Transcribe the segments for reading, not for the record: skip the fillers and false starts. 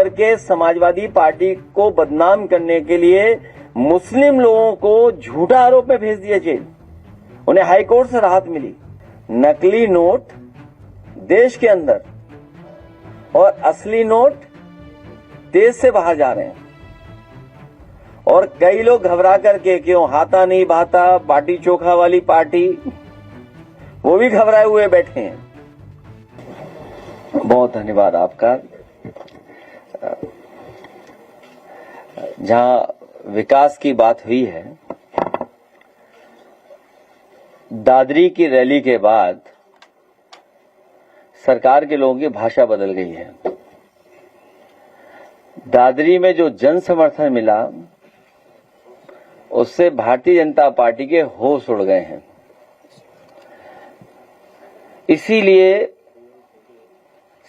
करके समाजवादी पार्टी को बदनाम करने के लिए मुस्लिम लोगों को झूठा आरोप में भेज दिया जेल। उन्हें हाईकोर्ट से राहत मिली। नकली नोट देश के अंदर और असली नोट देश से बाहर जा रहे हैं और कई लोग घबरा करके, क्यों हाथा नहीं बहाता, बाटी चोखा वाली पार्टी, वो भी घबराए हुए बैठे हैं। बहुत धन्यवाद आपका। जहां विकास की बात हुई है, दादरी की रैली के बाद सरकार के लोगों की भाषा बदल गई है। दादरी में जो जन समर्थन मिला उससे भारतीय जनता पार्टी के होश उड़ गए हैं। इसीलिए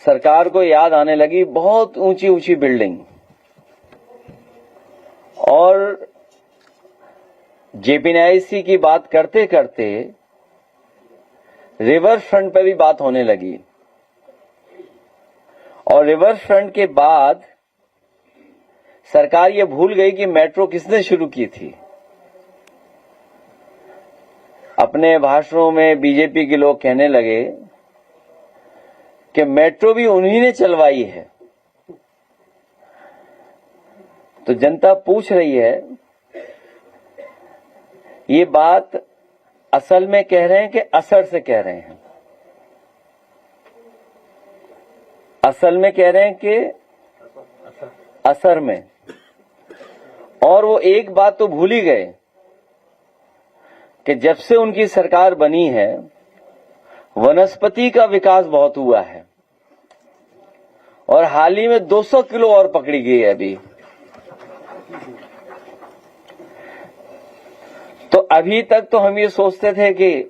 सरकार को याद आने लगी बहुत ऊंची ऊंची बिल्डिंग, और जेपीएनआईसी की बात करते करते रिवर फ्रंट पर भी बात होने लगी। और रिवर फ्रंट के बाद सरकार ये भूल गई कि मेट्रो किसने शुरू की थी। अपने भाषणों में बीजेपी के लोग कहने लगे कि मेट्रो भी उन्हीं ने चलवाई है। तो जनता पूछ रही है, ये बात असल में कह रहे हैं कि असर से कह रहे हैं? असल में कह रहे हैं कि असर में। और वो एक बात तो भूल ही गए कि जब से उनकी सरकार बनी है वनस्पति का विकास बहुत हुआ है और हाल ही में 200 किलो और पकड़ी गई है अभी। तो अभी तक तो हम ये सोचते थे कि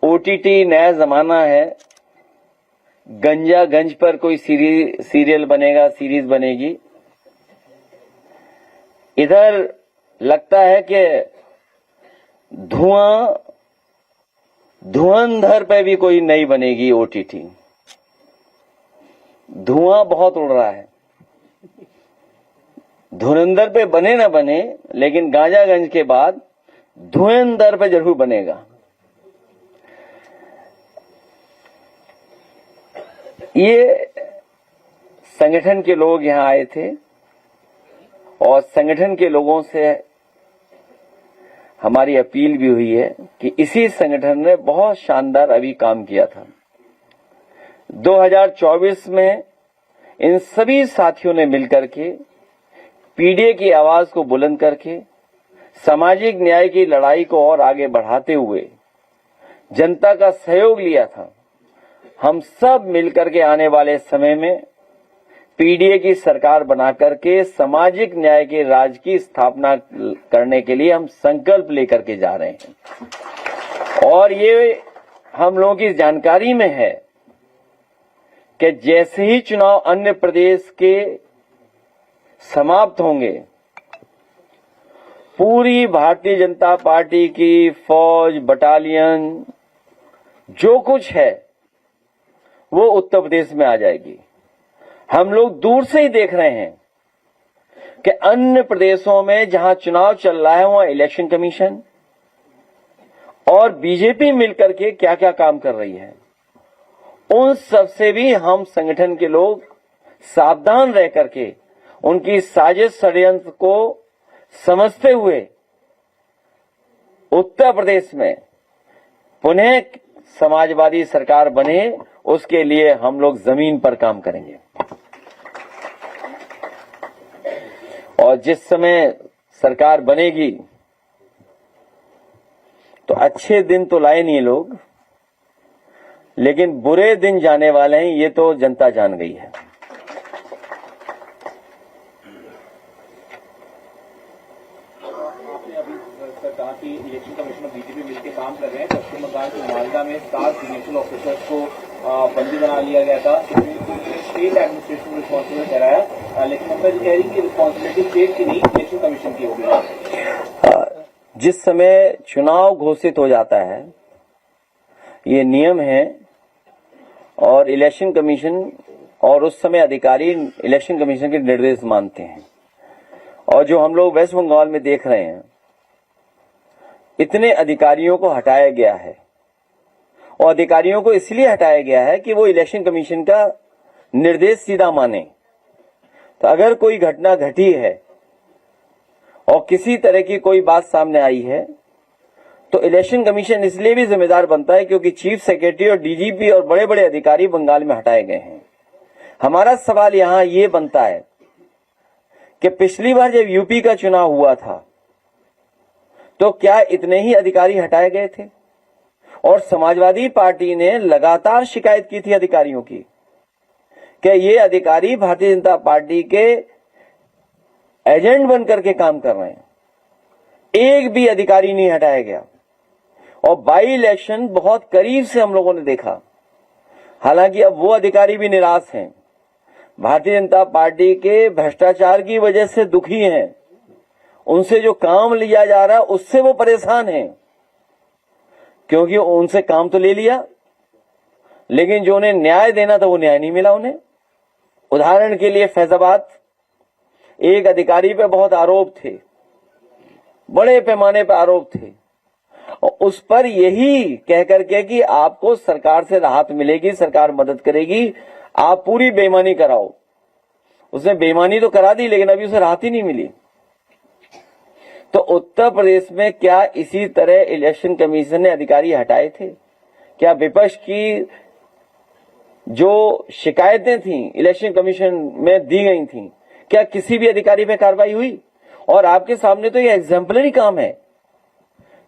ओटीटी नया जमाना है, गंज पर कोई सीरियल बनेगा, सीरीज बनेगी। इधर लगता है कि धुआंधर पे भी कोई नई बनेगी ओटीटी। धुआं बहुत उड़ रहा है। धुरंधर पे बने ना बने, लेकिन गांजागंज के बाद धुएंधर पे जरूर बनेगा। ये संगठन के लोग यहां आए थे और संगठन के लोगों से हमारी अपील भी हुई है कि इसी संगठन ने बहुत शानदार अभी काम किया था। 2024 में इन सभी साथियों ने मिलकर के पीडीए की आवाज को बुलंद करके सामाजिक न्याय की लड़ाई को और आगे बढ़ाते हुए जनता का सहयोग लिया था। हम सब मिलकर के आने वाले समय में पीडीए की सरकार बनाकर के सामाजिक न्याय के राज की स्थापना करने के लिए हम संकल्प लेकर के जा रहे हैं। और ये हम लोगों की जानकारी में है कि जैसे ही चुनाव अन्य प्रदेश के समाप्त होंगे, पूरी भारतीय जनता पार्टी की फौज, बटालियन, जो कुछ है वो उत्तर प्रदेश में आ जाएगी। हम लोग दूर से ही देख रहे हैं कि अन्य प्रदेशों में जहां चुनाव चल रहा है वहां इलेक्शन कमीशन और बीजेपी मिलकर के क्या क्या काम कर रही है। उन सब से भी हम संगठन के लोग सावधान रह करके उनकी साजिश षड्यंत्र को समझते हुए उत्तर प्रदेश में पुनः समाजवादी सरकार बने, उसके लिए हम लोग जमीन पर काम करेंगे। और जिस समय सरकार बनेगी तो अच्छे दिन तो लाए नहीं लोग, लेकिन बुरे दिन जाने वाले हैं, ये तो जनता जान गई है। आपने अभी कहा कि इलेक्शन कमीशन और बीजेपी मिलकर काम कर रहे हैं। पश्चिम बंगाल के मालदा में 7 इलेक्शन ऑफिसर्स को बंदी बना लिया गया था। स्टेट एडमिनिस्ट्रेशन रिस्पॉन्सिबल ठहराया, लेकिन ममता जी कह रही कि रिस्पॉन्सिबिलिटी स्टेट की नहीं, इलेक्शन कमीशन की होगी। जिस समय चुनाव घोषित हो जाता है, ये नियम है और इलेक्शन कमीशन और उस समय अधिकारी इलेक्शन कमीशन के निर्देश मानते हैं। और जो हम लोग वेस्ट बंगाल में देख रहे हैं, इतने अधिकारियों को हटाया गया है, और अधिकारियों को इसलिए हटाया गया है कि वो इलेक्शन कमीशन का निर्देश सीधा माने। तो अगर कोई घटना घटी है और किसी तरह की कोई बात सामने आई है, तो इलेक्शन कमीशन इसलिए भी जिम्मेदार बनता है क्योंकि चीफ सेक्रेटरी और डीजीपी और बड़े बड़े अधिकारी बंगाल में हटाए गए हैं। हमारा सवाल यहां ये बनता है कि पिछली बार जब यूपी का चुनाव हुआ था, तो क्या इतने ही अधिकारी हटाए गए थे? और समाजवादी पार्टी ने लगातार शिकायत की थी अधिकारियों की कि ये अधिकारी भारतीय जनता पार्टी के एजेंट बनकर के काम कर रहे हैं। एक भी अधिकारी नहीं हटाया गया, और बाई इलेक्शन बहुत करीब से हम लोगों ने देखा। हालांकि अब वो अधिकारी भी निराश हैं, भारतीय जनता पार्टी के भ्रष्टाचार की वजह से दुखी हैं, उनसे जो काम लिया जा रहा है उससे वो परेशान हैं, क्योंकि उनसे काम तो ले लिया, लेकिन जो उन्हें न्याय देना था वो न्याय नहीं मिला उन्हें। उदाहरण के लिए फैजाबाद, एक अधिकारी पे बहुत आरोप थे, बड़े पैमाने पर आरोप थे, और उस पर यही कहकर के कि आपको सरकार से राहत मिलेगी, सरकार मदद करेगी, आप पूरी बेईमानी कराओ। उसने बेईमानी तो करा दी, लेकिन अभी उसे राहत ही नहीं मिली। तो उत्तर प्रदेश में क्या इसी तरह इलेक्शन कमीशन ने अधिकारी हटाए थे? क्या विपक्ष की जो शिकायतें थी इलेक्शन कमीशन में दी गई थी, क्या किसी भी अधिकारी पे कार्रवाई हुई? और आपके सामने तो ये एग्जाम्पलरी काम है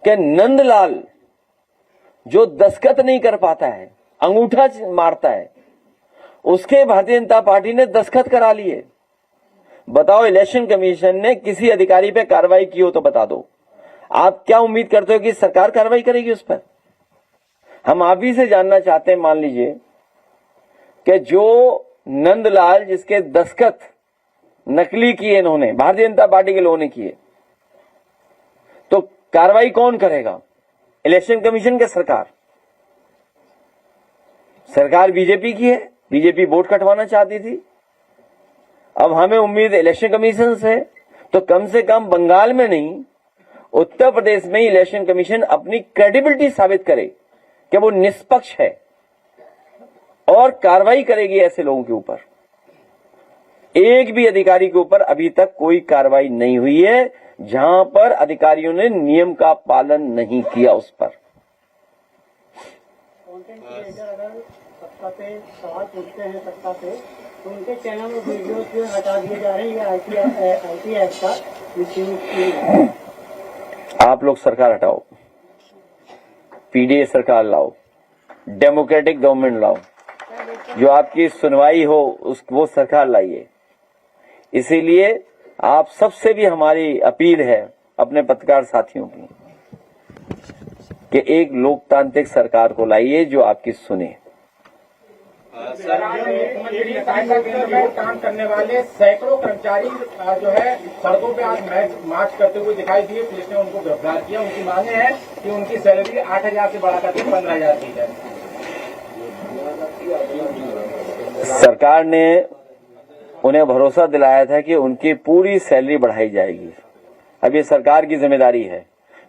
कि नंदलाल जो दस्तखत नहीं कर पाता है, अंगूठा मारता है, उसके भारतीय जनता पार्टी ने दस्तखत करा लिए। बताओ, इलेक्शन कमीशन ने किसी अधिकारी पे कार्रवाई की हो तो बता दो। आप क्या उम्मीद करते हो कि सरकार कार्रवाई करेगी उस पर? हम आप ही से जानना चाहते हैं, मान लीजिए कि जो नंदलाल जिसके दस्तखत नकली किए इन्होंने, भारतीय जनता पार्टी के लोगों ने किए, तो कार्रवाई कौन करेगा? इलेक्शन कमीशन के सरकार? सरकार बीजेपी की है, बीजेपी वोट कटवाना चाहती थी। अब हमें उम्मीद इलेक्शन कमीशन से, तो कम से कम बंगाल में नहीं, उत्तर प्रदेश में इलेक्शन कमीशन अपनी क्रेडिबिलिटी साबित करे कि वो निष्पक्ष है और कार्रवाई करेगी ऐसे लोगों के ऊपर। एक भी अधिकारी के ऊपर अभी तक कोई कार्रवाई नहीं हुई है जहां पर अधिकारियों ने नियम का पालन नहीं किया उस पर। कंटेंट क्रिएटर अगर सत्ता पे सवाल पूछते हैं सत्ता पे, तो उनके चैनल और वीडियो जो हटा दिए जा रहे हैं, ये आईटी एक्ट का मिसयूज। आप लोग सरकार हटाओ, पीडीए सरकार लाओ, डेमोक्रेटिक गवर्नमेंट लाओ, जो आपकी सुनवाई हो वो सरकार लाइए। इसीलिए आप सबसे भी हमारी अपील है अपने पत्रकार साथियों की कि एक लोकतांत्रिक सरकार को लाइए जो आपकी सुने। मुख्यमंत्री ने काम करने वाले सैकड़ों कर्मचारी जो है सड़कों पे आज मार्च करते हुए दिखाई दिए। पुलिस ने उनको गिरफ्तार किया। उनकी मांगे हैं कि उनकी सैलरी 8,000 से बढ़ाकर 15,000 दी जाए। सरकार ने उन्हें भरोसा दिलाया था कि उनकी पूरी सैलरी बढ़ाई जाएगी। अब ये सरकार की जिम्मेदारी है।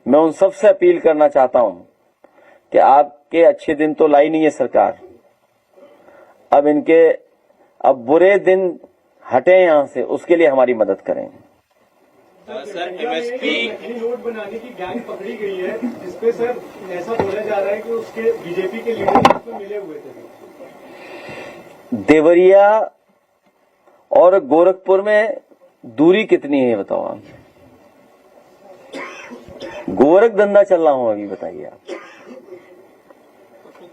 मैं उन सबसे अपील करना चाहता हूं कि आपके अच्छे दिन तो लाई नहीं है सरकार, अब बुरे दिन हटे यहां से, उसके लिए हमारी मदद करें। सर, एमएसपी नोट बनाने की गैंग पकड़ी गई है, जिसपे सर ऐसा बोला जा रहा है कि उसके बीजेपी के लीडर उसमें मिले हुए थे। देवरिया और गोरखपुर में दूरी कितनी है बताओ आप? गोरख धंधा चल रहा हूं अभी, बताइए आप।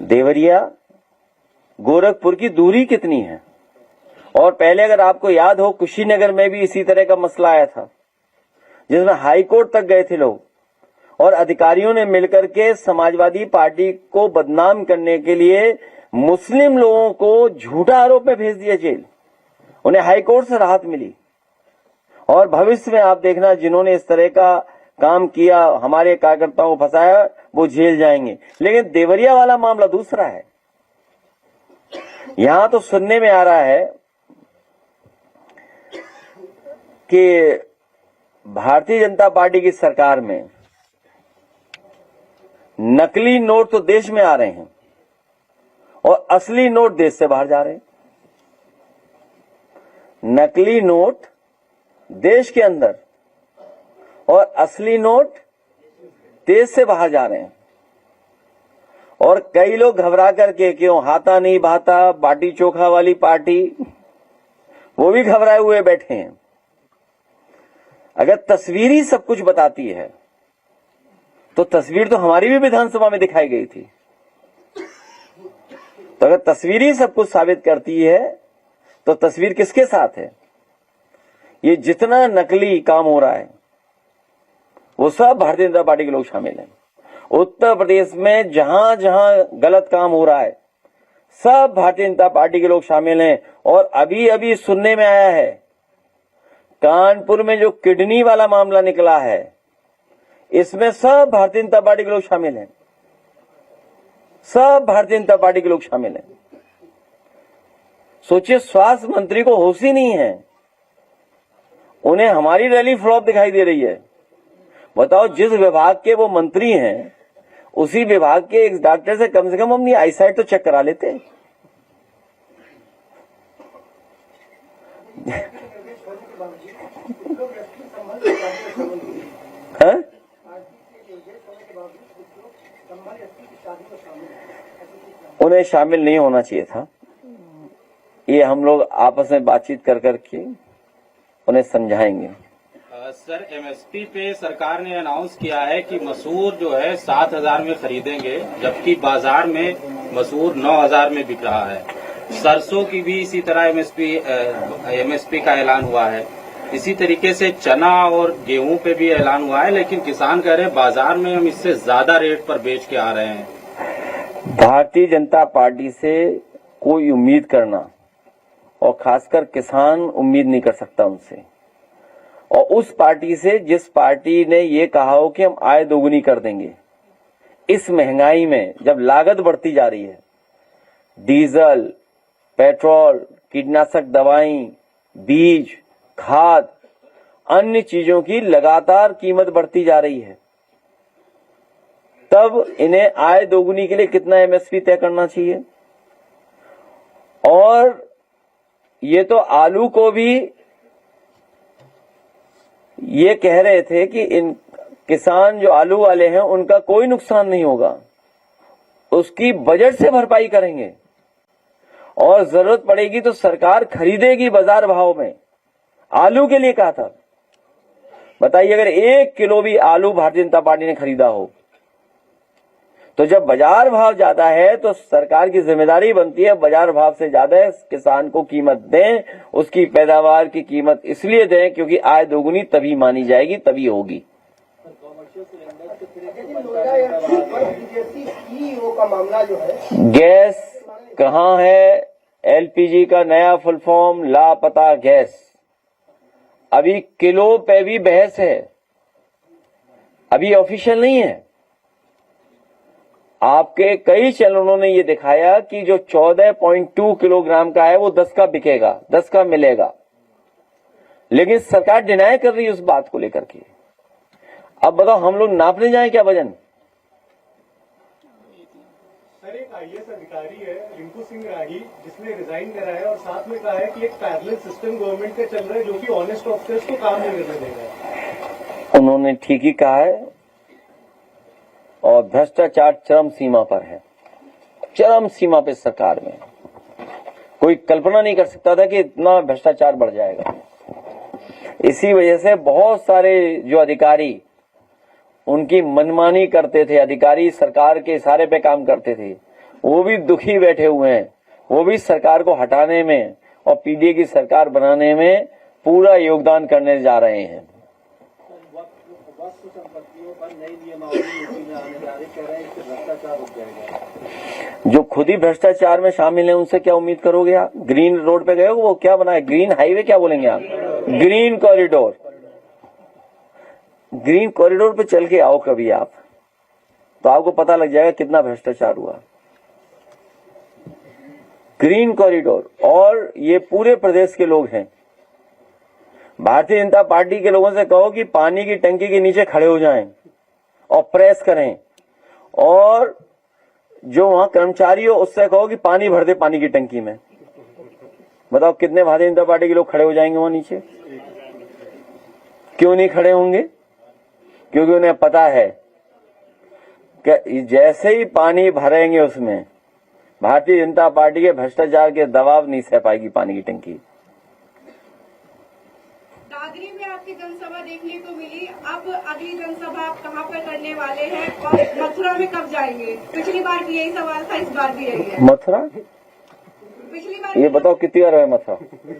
देवरिया गोरखपुर की दूरी कितनी है? और पहले अगर आपको याद हो, कुशीनगर में भी इसी तरह का मसला आया था जिसमें हाई कोर्ट तक गए थे लोग, और अधिकारियों ने मिलकर के समाजवादी पार्टी को बदनाम करने के लिए मुस्लिम लोगों को झूठा आरोप में भेज दिया जेल। उन्हें हाई कोर्ट से राहत मिली। और भविष्य में आप देखना, जिन्होंने इस तरह का काम किया, हमारे कार्यकर्ताओं को फंसाया, वो जेल जाएंगे। लेकिन देवरिया वाला मामला दूसरा है। यहां तो सुनने में आ रहा है कि भारतीय जनता पार्टी की सरकार में नकली नोट तो देश में आ रहे हैं और असली नोट देश से बाहर जा रहे हैं। नकली नोट देश के अंदर और असली नोट देश से बाहर जा रहे हैं। और कई लोग घबरा करके, क्यों हाथा नहीं भाता, बाटी चोखा वाली पार्टी, वो भी घबराए हुए बैठे हैं। अगर तस्वीर ही सब कुछ बताती है तो तस्वीर तो हमारी भी विधानसभा में दिखाई गई थी। तो अगर तस्वीर ही सब कुछ साबित करती है तो तस्वीर किसके साथ है? ये जितना नकली काम हो रहा है वो सब भारतीय जनता पार्टी के लोग शामिल हैं। उत्तर प्रदेश में जहां जहां गलत काम हो रहा है सब भारतीय जनता पार्टी के लोग शामिल हैं। और अभी अभी सुनने में आया है कानपुर में जो किडनी वाला मामला निकला है, इसमें सब भारतीय जनता पार्टी के लोग शामिल हैं। सब भारतीय जनता पार्टी के लोग शामिल हैं। सोचिए, स्वास्थ्य मंत्री को होश ही नहीं है, उन्हें हमारी रैली फ्लॉप दिखाई दे रही है। बताओ, जिस विभाग के वो मंत्री हैं उसी विभाग के एक डॉक्टर से कम अपनी आईसाइट तो चेक करा लेते। हाँ? उन्हें शामिल नहीं होना चाहिए था। ये हम लोग आपस में बातचीत कर करके उन्हें समझाएंगे। सर, एमएसपी पे सरकार ने अनाउंस किया है कि मसूर जो है 7,000 में खरीदेंगे, जबकि बाजार में मसूर 9,000 में बिक रहा है। सरसों की भी इसी तरह एमएसपी का ऐलान हुआ है। इसी तरीके से चना और गेहूं पे भी ऐलान हुआ है, लेकिन किसान कह रहे हैं बाजार में हम इससे ज्यादा रेट पर बेच के आ रहे हैं। भारतीय जनता पार्टी से कोई उम्मीद करना, और खासकर किसान उम्मीद नहीं कर सकता उनसे, और उस पार्टी से जिस पार्टी ने ये कहा हो कि हम आय दोगुनी कर देंगे। इस महंगाई में जब लागत बढ़ती जा रही है, डीजल, पेट्रोल, कीटनाशक दवाई, बीज, खाद, अन्य चीजों की लगातार कीमत बढ़ती जा रही है, तब इन्हें आय दोगुनी के लिए कितना एमएसपी तय करना चाहिए। और ये तो आलू को भी ये कह रहे थे कि इन किसान जो आलू वाले हैं उनका कोई नुकसान नहीं होगा, उसकी बजट से भरपाई करेंगे और जरूरत पड़ेगी तो सरकार खरीदेगी बाजार भाव में। आलू के लिए कहा था। बताइए, अगर 1 किलो भी आलू भारतीय जनता पार्टी ने खरीदा हो तो जब बाजार भाव ज्यादा है तो सरकार की जिम्मेदारी बनती है बाजार भाव से ज्यादा किसान को कीमत दें, उसकी पैदावार की कीमत इसलिए दें क्योंकि आय दोगुनी तभी मानी जाएगी, तभी होगी। गैस कहाँ है? एलपीजी का नया फुल फॉर्म लापता गैस। अभी किलो पे भी बहस है, अभी ऑफिशियल नहीं है। आपके कई चैनलों ने ये दिखाया कि जो 14.2 किलोग्राम का है वो 10 का बिकेगा, 10 का मिलेगा, लेकिन सरकार डिनाई कर रही है उस बात को लेकर के। अब बताओ, हम लोग नापने जाएं क्या वजन? सर, एक आईएएस अधिकारी है रिंकू सिंह राही, जिसने रिजाइन करा है और साथ में कहा है कि एक पैरेलल सिस्टम गवर्नमेंट का चल रहा है जो कि ऑनेस्ट ऑफिसर्स को काम नहीं करने देगा। उन्होंने ठीक ही कहा है, और भ्रष्टाचार चरम सीमा पर है, चरम सीमा पे सरकार में। कोई कल्पना नहीं कर सकता था कि इतना भ्रष्टाचार बढ़ जाएगा। इसी वजह से बहुत सारे जो अधिकारी उनकी मनमानी करते थे, अधिकारी सरकार के इशारे पे काम करते थे, वो भी दुखी बैठे हुए हैं। वो भी सरकार को हटाने में और पीडीए की सरकार बनाने में पूरा योगदान करने जा रहे हैं। जो खुद ही भ्रष्टाचार में शामिल है उनसे क्या उम्मीद करोगे आप? ग्रीन रोड पे गए हो, वो क्या बना है, ग्रीन हाईवे क्या बोलेंगे आप, ग्रीन कॉरिडोर। ग्रीन कॉरिडोर पे चल के आओ कभी आप, तो आपको पता लग जाएगा कितना भ्रष्टाचार हुआ। ग्रीन कॉरिडोर, और ये पूरे प्रदेश के लोग हैं। भारतीय जनता पार्टी के लोगों से कहो कि पानी की टंकी के नीचे खड़े हो जाएं और प्रेस करें, और जो वहां कर्मचारी हो उससे कहो कि पानी भर दे पानी की टंकी में। बताओ कितने भारतीय जनता पार्टी के लोग खड़े हो जाएंगे वहां नीचे? क्यों नहीं खड़े होंगे? क्योंकि उन्हें पता है कि जैसे ही पानी भरेंगे उसमें भारतीय जनता पार्टी के भ्रष्टाचार के दबाव नहीं सह पाएगी पानी की टंकी। दादरी में आपकी जनसभा देखने को मिली, अब अगली जनसभा आप कहाँ पर करने वाले हैं और मथुरा में कब जाएंगे? पिछली बार भी यही सवाल था, इस बार भी यही है। मथुरा? पिछली बार ये बताओ कितनी बार है मथुरा?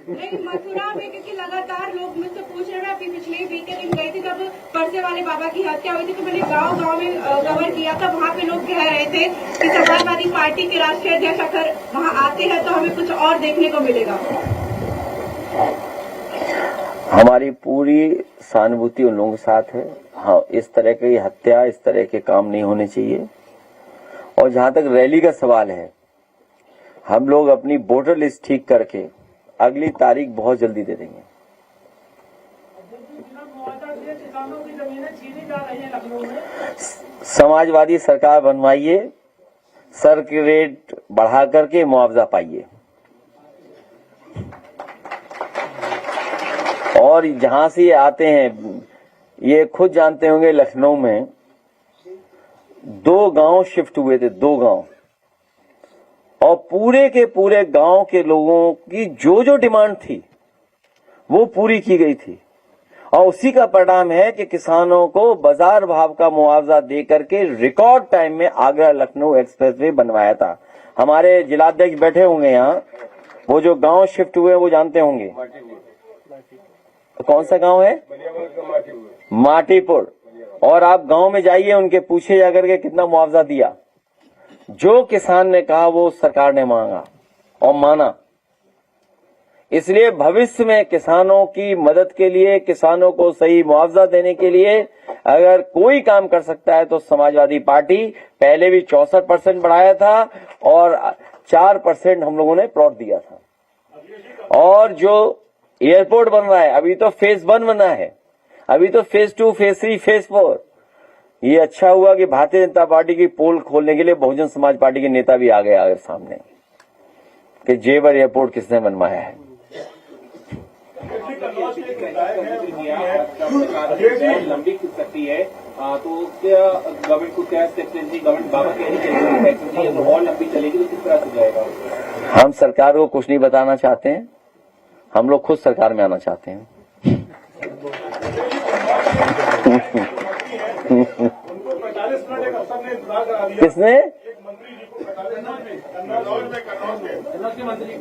नहीं, मथुरा में क्योंकि लगातार लोग मुझसे पूछ रहे हैं। अभी पिछले वीक के दिन गई थी, जब परसे वाले बाबा की हत्या हुई थी, तो मैंने गांव में कवर किया था। वहाँ पे लोग कह रहे थे कि समाजवादी पार्टी के राष्ट्रीय अध्यक्ष अगर वहाँ आते हैं तो हमें कुछ और देखने को मिलेगा। हमारी पूरी सहानुभूति उन लोगों के साथ है। हाँ, इस तरह की हत्या, इस तरह के काम नहीं होने चाहिए। और जहां तक रैली का सवाल है, हम लोग अपनी वोटर लिस्ट ठीक करके अगली तारीख बहुत जल्दी दे देंगे। समाजवादी सरकार बनवाइए, सर के रेट बढ़ा करके मुआवजा पाइए, और जहां से ये आते हैं ये खुद जानते होंगे। लखनऊ में 2 गांव शिफ्ट हुए थे, 2 गांव, और पूरे के पूरे गांव के लोगों की जो जो डिमांड थी वो पूरी की गई थी, और उसी का परिणाम है कि किसानों को बाजार भाव का मुआवजा दे करके रिकॉर्ड टाइम में आगरा लखनऊ एक्सप्रेसवे बनवाया था। हमारे जिलाध्यक्ष बैठे होंगे यहाँ, वो जो गांव शिफ्ट हुए वो जानते होंगे। कौन सा गांव है? माटीपुर। और आप गांव में जाइए, उनके पूछे जाकर के कितना मुआवजा दिया। जो किसान ने कहा वो सरकार ने मांगा और माना। इसलिए भविष्य में किसानों की मदद के लिए, किसानों को सही मुआवजा देने के लिए अगर कोई काम कर सकता है तो समाजवादी पार्टी। पहले भी 64% बढ़ाया था और 4% हम लोगों ने प्लॉट दिया था। और जो एयरपोर्ट बन रहा है, अभी तो फेज 1 बना है, अभी तो फेज 2, फेज 3, फेज 4। ये अच्छा हुआ कि भारतीय जनता पार्टी की पोल खोलने के लिए बहुजन समाज पार्टी के नेता भी आ गए आगे सामने कि जेवर एयरपोर्ट किसने बनवाया है। लंबी हो सकती है तो गवर्नमेंट को क्या स्टेप लेनी? गवर्नमेंट बाबा कह रही है तो और लंबी चलेगी तो किस तरह से जाएगा? हम सरकार को कुछ नहीं बताना चाहते हैं, हम लोग खुद सरकार में आना चाहते हैं। उनको 45 मिनट एक अफसर ने इंतजार करा दिया। किसने? एक मंत्री जी को 45 मिनट में कन्नौज के मंत्री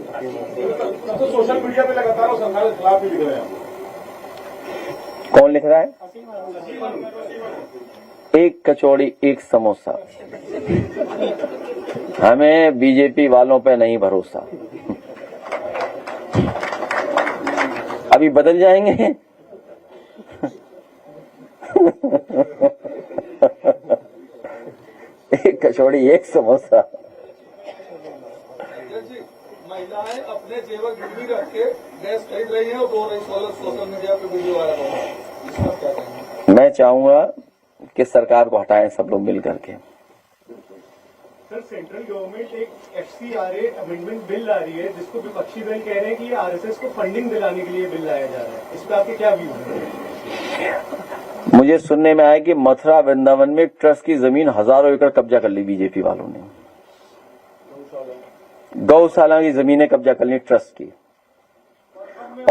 तो सोशल मीडिया पे लगातार वो सरकार के खिलाफ भी लिख रहे हैं। कौन लिख रहा है? एक कचौड़ी एक समोसा। हमें बीजेपी वालों पे नहीं भरोसा। अभी बदल जाएंगे। एक कचौड़ी एक समोसा। महिलाएं अपने जेवर गिरवी रख के गैस खरीद रही हैं और रो रही, सोशल मीडिया पे वीडियो वायरल हो रहा है। इसका क्या कहेंगे? मैं चाहूंगा कि सरकार को हटाएं सब लोग मिल करके। सर, सेंट्रल गवर्नमेंट एक FCRA अमेंडमेंट बिल ला रही है जिसको विपक्षी दल कह रहे हैं कि ये RSS को फंडिंग दिलाने के लिए बिल लाया जा रहा है। इस पर आपके क्या व्यू है? मुझे सुनने में आया कि मथुरा वृंदावन में ट्रस्ट की जमीन हजारों एकड़ कब्जा कर ली बीजेपी वालों ने। गौशाला की जमीनें कब्जा कर ली ट्रस्ट की,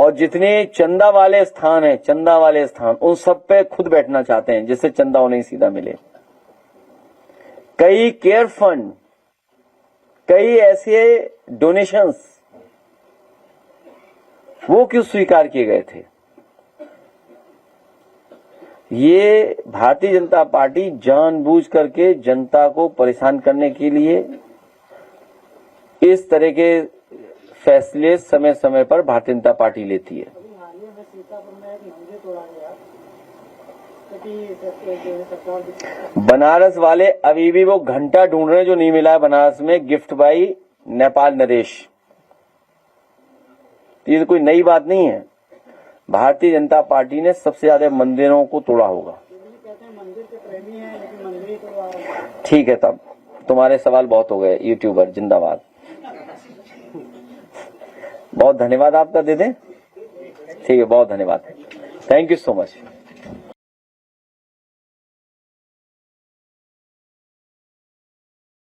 और जितने चंदा वाले स्थान हैं, चंदा वाले स्थान, उन सब पे खुद बैठना चाहते हैं जिससे चंदा उन्हें सीधा मिले। कई केयर फंड, कई ऐसे डोनेशंस वो क्यों स्वीकार किए गए थे? ये भारतीय जनता पार्टी जानबूझ करके जनता को परेशान करने के लिए इस तरह के फैसले समय समय पर भारतीय जनता पार्टी लेती है। हालिया में सीतापुर में एक मंदिर तोड़ा गया क्योंकि सरकार बनारस वाले अभी भी वो घंटा ढूंढ रहे हैं जो नहीं मिला है बनारस में, गिफ्ट बाई नेपाल नरेश। तो ये तो कोई नई बात नहीं है। भारतीय जनता पार्टी ने सबसे ज्यादा मंदिरों को तोड़ा होगा। कहते हैं मंदिर के प्रेमी हैं लेकिन मंदिर ही तोड़वा रहे हैं। ठीक है, तब तुम्हारे सवाल बहुत हो गए। यूट्यूबर जिंदाबाद। बहुत धन्यवाद आपका दे दें। ठीक है, बहुत धन्यवाद। Thank you so much.